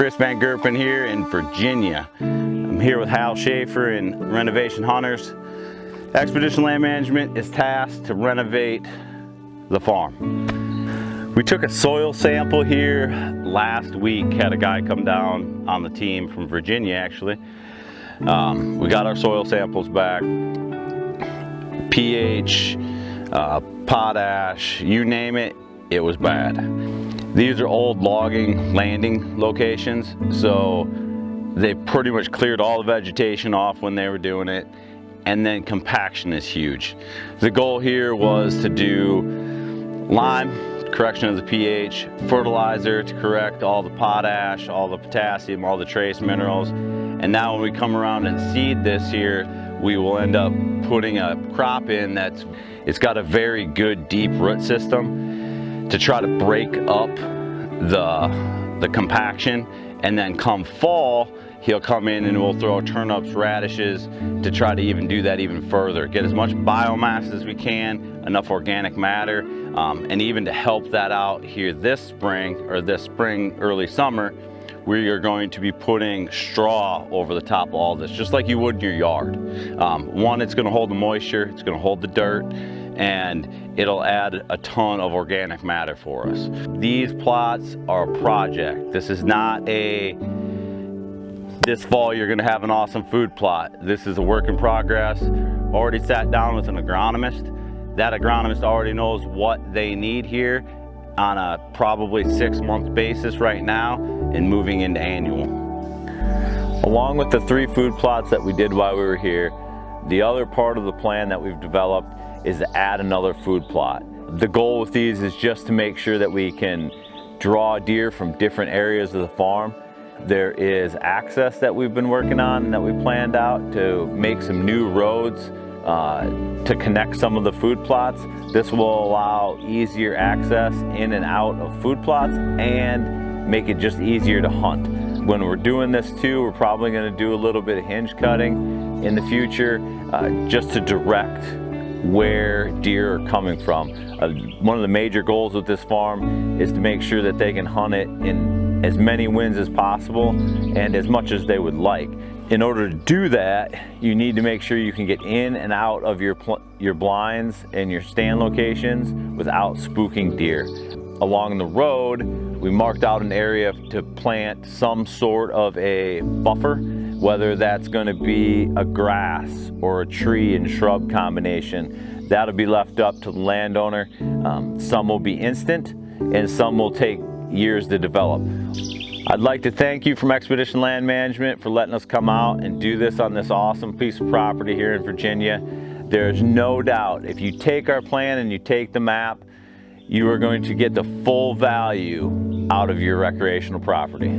Chris Van Gerpen here in Virginia. I'm here with Hal Shaffer and Renovation Hunters. Xpedition Land Management is tasked to renovate the farm. We took a soil sample here last week, had a guy come down on the team from Virginia actually. We got our soil samples back, pH, potash, you name it, it was bad. These are old logging landing locations, so they pretty much cleared all the vegetation off when they were doing it, and then compaction is huge. The goal here was to do lime, correction of the pH, fertilizer to correct all the potash, all the potassium, all the trace minerals, and now when we come around and seed this here, we will end up putting a crop in it's got a very good deep root system to try to break up the compaction, and then come fall, he'll come in and we'll throw turnips, radishes to try to even do that even further. Get as much biomass as we can, enough organic matter, and even to help that out here this spring, early summer, we are going to be putting straw over the top of all this, just like you would in your yard. One, it's gonna hold the moisture, it's gonna hold the dirt, and it'll add a ton of organic matter for us. These plots are a project. This is not this fall you're gonna have an awesome food plot. This is a work in progress. Already sat down with an agronomist. That agronomist already knows what they need here on a probably 6-month basis right now and moving into annual. Along with the 3 food plots that we did while we were here, the other part of the plan that we've developed is to add another food plot. The goal with these is just to make sure that we can draw deer from different areas of the farm. There is access that we've been working on and that we planned out to make some new roads to connect some of the food plots. This will allow easier access in and out of food plots and make it just easier to hunt. When we're doing this too, we're probably going to do a little bit of hinge cutting in the future just to direct where deer are coming from. One of the major goals with this farm is to make sure that they can hunt it in as many winds as possible and as much as they would like. In order to do that, you need to make sure you can get in and out of your blinds and your stand locations without spooking deer. Along the road, we marked out an area to plant some sort of a buffer, whether that's going to be a grass or a tree and shrub combination. That'll be left up to the landowner. Some will be instant and some will take years to develop. I'd like to thank you from Xpedition Land Management for letting us come out and do this on this awesome piece of property here in Virginia. There's no doubt if you take our plan and you take the map, you are going to get the full value out of your recreational property.